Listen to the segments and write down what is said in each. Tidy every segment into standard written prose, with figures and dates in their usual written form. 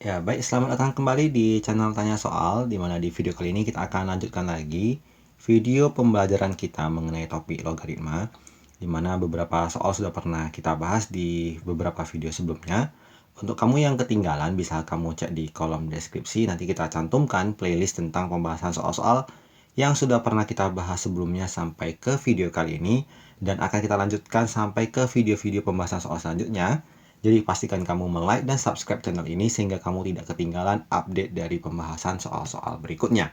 Ya, baik, selamat datang kembali di channel Tanya Soal, di mana di video kali ini kita akan lanjutkan lagi video pembelajaran kita mengenai topik logaritma, di mana beberapa soal sudah pernah kita bahas di beberapa video sebelumnya. Untuk kamu yang ketinggalan, bisa kamu cek di kolom deskripsi, nanti kita cantumkan playlist tentang pembahasan soal-soal yang sudah pernah kita bahas sebelumnya sampai ke video kali ini, dan akan kita lanjutkan sampai ke video-video pembahasan soal selanjutnya. Jadi pastikan kamu like dan subscribe channel ini sehingga kamu tidak ketinggalan update dari pembahasan soal-soal berikutnya.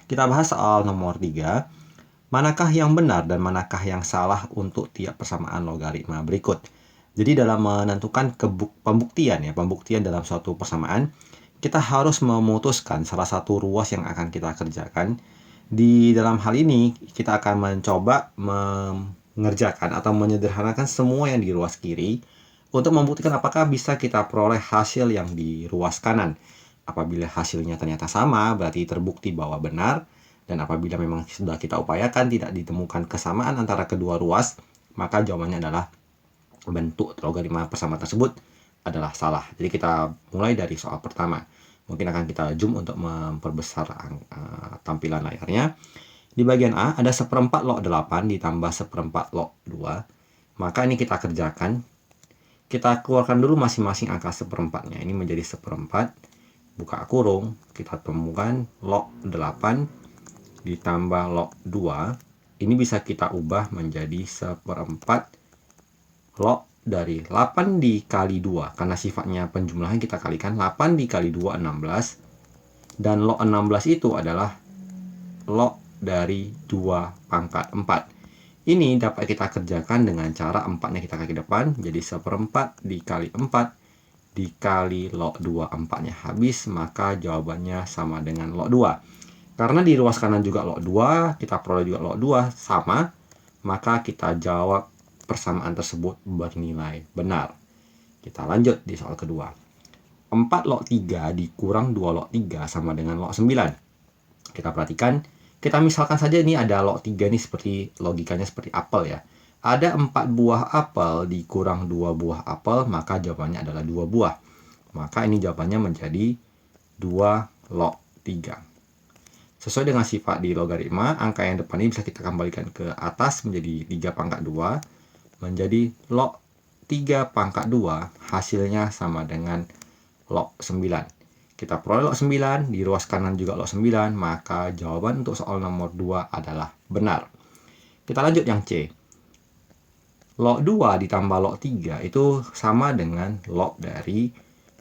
Kita bahas soal nomor 3. Manakah yang benar dan manakah yang salah untuk tiap persamaan logaritma berikut? Jadi dalam menentukan pembuktian dalam suatu persamaan, kita harus memutuskan salah satu ruas yang akan kita kerjakan. Di dalam hal ini, kita akan mencoba mengerjakan atau menyederhanakan semua yang di ruas kiri untuk membuktikan apakah bisa kita peroleh hasil yang di ruas kanan. Apabila hasilnya ternyata sama, berarti terbukti bahwa benar. Dan apabila memang sudah kita upayakan tidak ditemukan kesamaan antara kedua ruas, maka jawabannya adalah bentuk logaritma persamaan tersebut adalah salah. Jadi kita mulai dari soal pertama. Mungkin akan kita zoom untuk memperbesar tampilan layarnya. Di bagian A ada 1/4 log 8 ditambah 1/4 log 2. Maka ini kita kerjakan. Kita keluarkan dulu masing-masing angka 1/4-nya. Ini menjadi 1/4. Buka kurung. Kita temukan log 8 ditambah log 2. Ini bisa kita ubah menjadi 1/4 log dari 8 dikali 2. Karena sifatnya penjumlahan kita kalikan 8 dikali 2, 16. Dan log 16 itu adalah log dari 2 pangkat 4. Ini dapat kita kerjakan dengan cara 4-nya kita kaki depan. Jadi 1/4 dikali 4 dikali log 2. 4-nya habis, maka jawabannya sama dengan log 2. Karena di ruas kanan juga log 2, kita peroleh juga log 2 sama, maka kita jawab persamaan tersebut bernilai benar. Kita lanjut di soal kedua. 4 log 3 dikurang 2 log 3 sama dengan log 9. Kita perhatikan, kita misalkan saja ini ada log 3 ini seperti logikanya seperti apel ya. Ada 4 buah apel dikurang 2 buah apel, maka jawabannya adalah 2 buah. Maka ini jawabannya menjadi 2 log 3. Sesuai dengan sifat di logaritma, angka yang depan ini bisa kita kembalikan ke atas menjadi 3 pangkat 2. Menjadi log 3 pangkat 2, hasilnya sama dengan log 9. Kita peroleh log 9, di ruas kanan juga log 9, maka jawaban untuk soal nomor 2 adalah benar. Kita lanjut yang C. Log 2 ditambah log 3 itu sama dengan log dari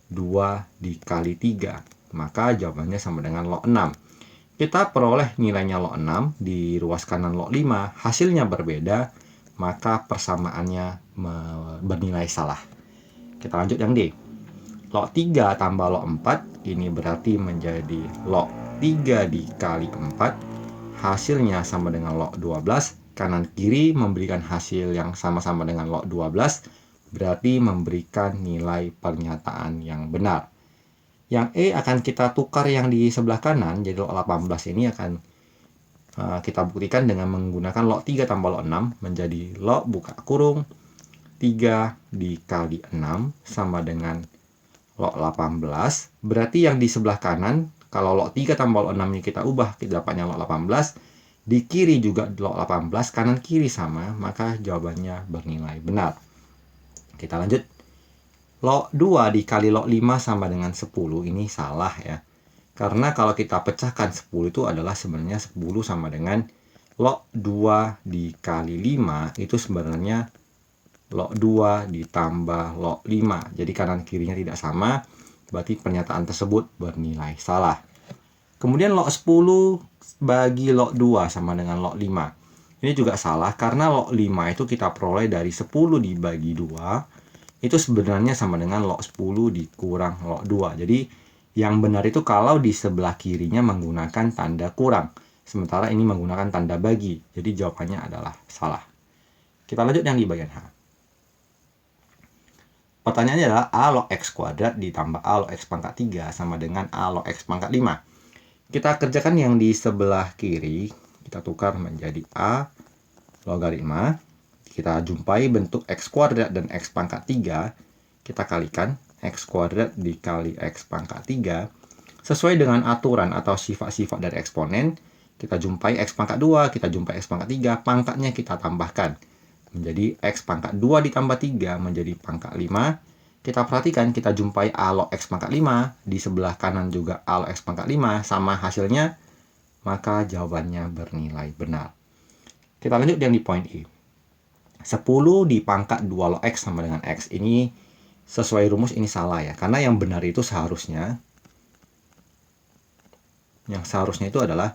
2 dikali 3. Maka jawabannya sama dengan log 6. Kita peroleh nilainya log 6, di ruas kanan log 5, hasilnya berbeda, maka persamaannya bernilai salah. Kita lanjut yang D. Log 3 tambah log 4, ini berarti menjadi log 3 dikali 4, hasilnya sama dengan log 12, kanan kiri memberikan hasil yang sama-sama dengan log 12, berarti memberikan nilai pernyataan yang benar. Yang E akan kita tukar yang di sebelah kanan, jadi log 18 ini akan kita buktikan dengan menggunakan log 3 tambah log 6 menjadi log buka kurung 3 dikali 6 sama dengan log 18. Berarti yang di sebelah kanan, kalau log 3 tambah log 6 ini kita ubah, kita dapatnya log 18. Di kiri juga log 18, kanan kiri sama, maka jawabannya bernilai benar. Kita lanjut. Log 2 dikali log 5 sama dengan 10, ini salah ya. Karena kalau kita pecahkan 10 itu adalah sebenarnya 10 sama dengan log 2 dikali 5, itu sebenarnya log 2 ditambah log 5. Jadi kanan kirinya tidak sama, berarti pernyataan tersebut bernilai salah. Kemudian log 10 bagi log 2 sama dengan log 5. Ini juga salah karena log 5 itu kita peroleh dari 10 dibagi 2. Itu sebenarnya sama dengan log 10 dikurang log 2. Jadi yang benar itu kalau di sebelah kirinya menggunakan tanda kurang. Sementara ini menggunakan tanda bagi. Jadi jawabannya adalah salah. Kita lanjut yang di bagian H. Pertanyaannya adalah A log X kuadrat ditambah A log X pangkat 3 sama dengan A log X pangkat 5. Kita kerjakan yang di sebelah kiri. Kita tukar menjadi A logaritma. Kita jumpai bentuk X kuadrat dan X pangkat 3. Kita kalikan. X kuadrat dikali X pangkat 3, sesuai dengan aturan atau sifat-sifat dari eksponen, kita jumpai X pangkat 2, kita jumpai X pangkat 3, pangkatnya kita tambahkan. Menjadi X pangkat 2 ditambah 3 menjadi pangkat 5. Kita perhatikan, kita jumpai A log X pangkat 5, di sebelah kanan juga A log X pangkat 5, sama hasilnya, maka jawabannya bernilai benar. Kita lanjut yang di poin E. 10 dipangkat 2 log X sama dengan X. Ini sesuai rumus ini salah ya, karena yang benar itu seharusnya itu adalah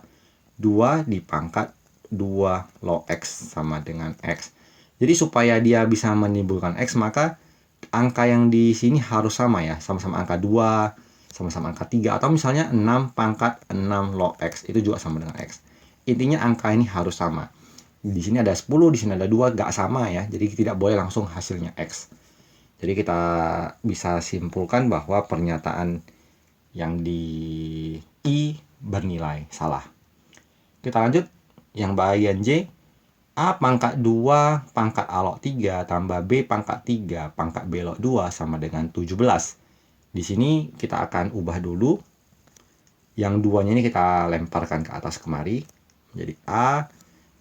2 dipangkat 2 log X sama dengan X. Jadi supaya dia bisa menimbulkan X, maka angka yang di sini harus sama ya, sama-sama angka 2, sama-sama angka 3, atau misalnya 6 pangkat 6 log X, itu juga sama dengan X. Intinya angka ini harus sama. Di sini ada 10, di sini ada 2, gak sama ya. Jadi tidak boleh langsung hasilnya X. Jadi kita bisa simpulkan bahwa pernyataan yang di I bernilai salah. Kita lanjut yang bagian J. A pangkat 2 pangkat A log 3 tambah B pangkat 3 pangkat B log 2 sama dengan 17. Di sini kita akan ubah dulu. Yang duanya ini kita lemparkan ke atas kemari. Jadi A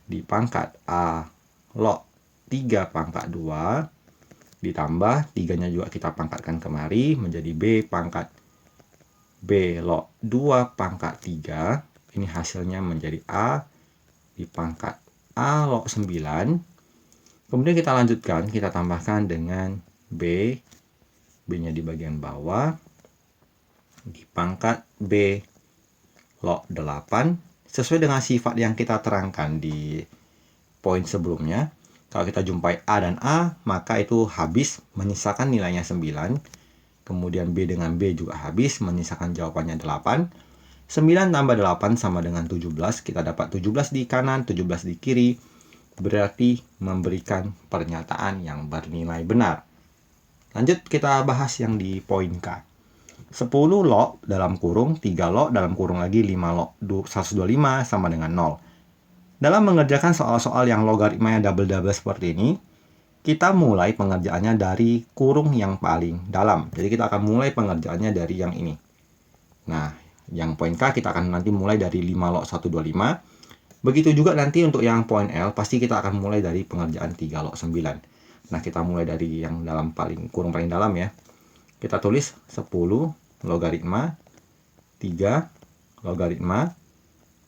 dipangkat A log 3 pangkat 2 ditambah 3-nya juga kita pangkatkan kemari menjadi B pangkat B log 2 pangkat 3. Ini hasilnya menjadi A dipangkat A log 9. Kemudian kita lanjutkan, kita tambahkan dengan B. B-nya di bagian bawah dipangkat B log 8. Sesuai dengan sifat yang kita terangkan di poin sebelumnya, kalau kita jumpai A dan A, maka itu habis, menyisakan nilainya 9. Kemudian B dengan B juga habis, menyisakan jawabannya 8. 9 tambah 8 sama dengan 17. Kita dapat 17 di kanan, 17 di kiri. Berarti memberikan pernyataan yang bernilai benar. Lanjut kita bahas yang di poin K. 10 log dalam kurung 3 log dalam kurung lagi 5 log 125 sama dengan 0. Dalam mengerjakan soal-soal yang logaritmanya double-double seperti ini, kita mulai pengerjaannya dari kurung yang paling dalam. Jadi kita akan mulai pengerjaannya dari yang ini. Nah, yang poin K kita akan nanti mulai dari 5 log 125. Begitu juga nanti untuk yang poin L, pasti kita akan mulai dari pengerjaan 3 log 9. Nah, kita mulai dari yang dalam kurung paling dalam ya. Kita tulis 10 logaritma 3 logaritma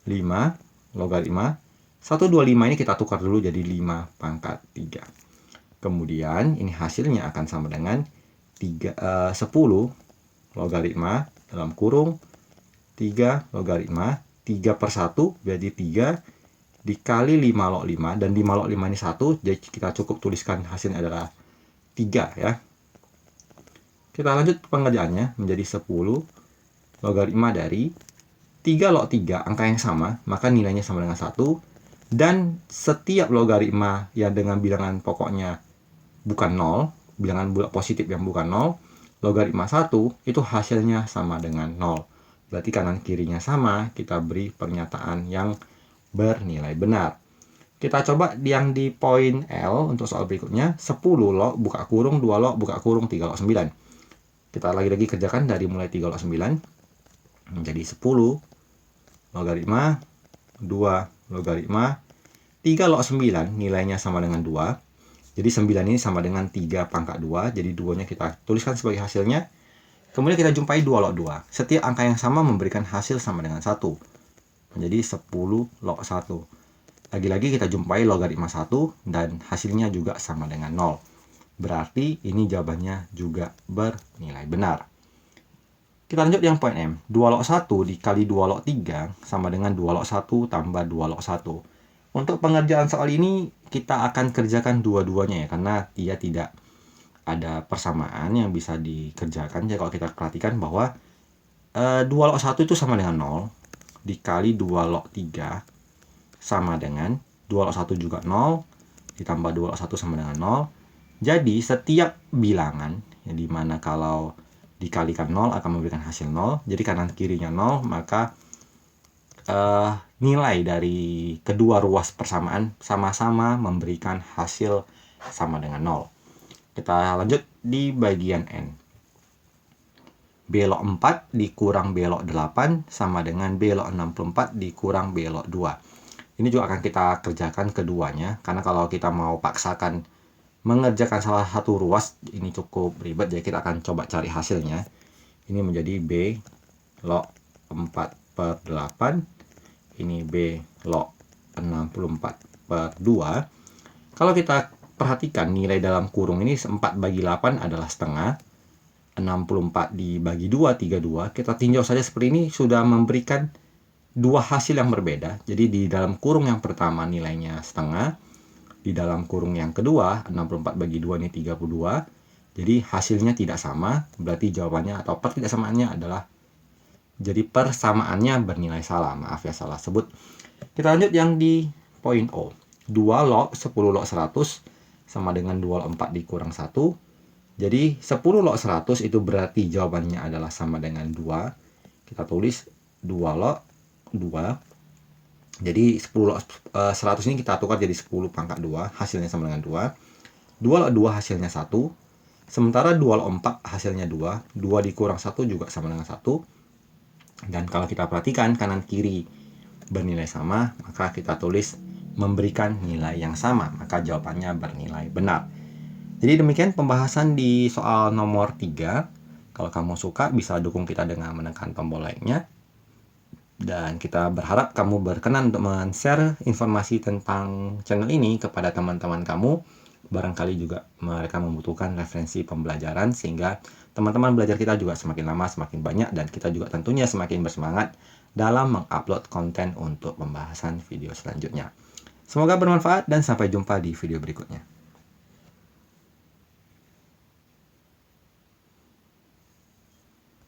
5 logaritma 125 ini kita tukar dulu jadi 5 pangkat 3. Kemudian ini hasilnya akan sama dengan 10 logaritma dalam kurung 3 logaritma 3 per 1 jadi 3 dikali 5 log 5, dan 5 log 5 ini 1, jadi kita cukup tuliskan hasilnya adalah 3 ya. Kita lanjut pengerjaannya menjadi 10 logaritma dari 3 log 3, angka yang sama, maka nilainya sama dengan 1. Dan setiap logaritma yang dengan bilangan pokoknya bukan 0, bilangan bulat positif yang bukan 0, logaritma 1 itu hasilnya sama dengan 0. Berarti kanan kirinya sama, kita beri pernyataan yang bernilai benar. Kita coba yang di poin L untuk soal berikutnya. 10 log buka kurung 2 log buka kurung 3 log 9. Kita lagi-lagi kerjakan dari mulai 3 log 9 menjadi 10 logaritma 2 logaritma 3 log 9, nilainya sama dengan 2. Jadi 9 ini sama dengan 3 pangkat 2. Jadi 2-nya kita tuliskan sebagai hasilnya. Kemudian kita jumpai 2 log 2. Setiap angka yang sama memberikan hasil sama dengan 1. Menjadi 10 log 1. Lagi-lagi kita jumpai logaritma 1 dan hasilnya juga sama dengan 0. Berarti ini jawabannya juga bernilai benar. Kita lanjut yang poin M. 2 log 1 dikali 2 log 3 sama dengan 2 log 1 tambah 2 log 1. Untuk pengerjaan soal ini kita akan kerjakan dua-duanya ya, karena dia tidak ada persamaan yang bisa dikerjakan. Jadi kalau kita perhatikan bahwa 2 log 1 itu sama dengan 0 dikali 2 log 3 sama dengan 2 log 1 juga 0 ditambah 2 log 1 sama dengan 0. Jadi setiap bilangan yang dimana kalau dikalikan 0 akan memberikan hasil 0. Jadi kanan kirinya 0, maka nilai dari kedua ruas persamaan sama-sama memberikan hasil sama dengan 0. Kita lanjut di bagian N. belok 4 dikurang belok 8 sama dengan belok 64 dikurang belok 2. Ini juga akan kita kerjakan keduanya, karena kalau kita mau paksakan mengerjakan salah satu ruas ini cukup ribet, jadi kita akan coba cari hasilnya. Ini menjadi belok 4/8, ini belok 64/2. Kalau kita perhatikan nilai dalam kurung ini 4/8 adalah setengah, 64 dibagi 2, 32. Kita tinjau saja seperti ini, sudah memberikan dua hasil yang berbeda. Jadi di dalam kurung yang pertama nilainya setengah, di dalam kurung yang kedua 64 bagi 2 ini 32. Jadi hasilnya tidak sama, berarti jawabannya atau pertidaksamaannya adalah, jadi persamaannya bernilai salah. Maaf ya, salah sebut. Kita lanjut yang di poin O. 2 log 10 log 100 sama dengan 2 log 4 dikurang 1. Jadi 10 log 100 itu berarti jawabannya adalah sama dengan 2. Kita tulis 2 log 2. Jadi 10 log 100 ini kita tukar jadi 10 pangkat 2, hasilnya sama dengan 2. 2 log 2 hasilnya 1. Sementara 2 log 4 hasilnya 2. 2 dikurang 1 juga sama dengan 1. Dan kalau kita perhatikan kanan kiri bernilai sama, maka kita tulis memberikan nilai yang sama, maka jawabannya bernilai benar. Jadi demikian pembahasan di soal nomor 3. Kalau kamu suka, bisa dukung kita dengan menekan tombol like-nya. Dan kita berharap kamu berkenan untuk men-share informasi tentang channel ini kepada teman-teman kamu. Barangkali juga mereka membutuhkan referensi pembelajaran, sehingga teman-teman belajar kita juga semakin lama semakin banyak, dan kita juga tentunya semakin bersemangat dalam mengupload konten untuk pembahasan video selanjutnya. Semoga bermanfaat dan sampai jumpa di video berikutnya.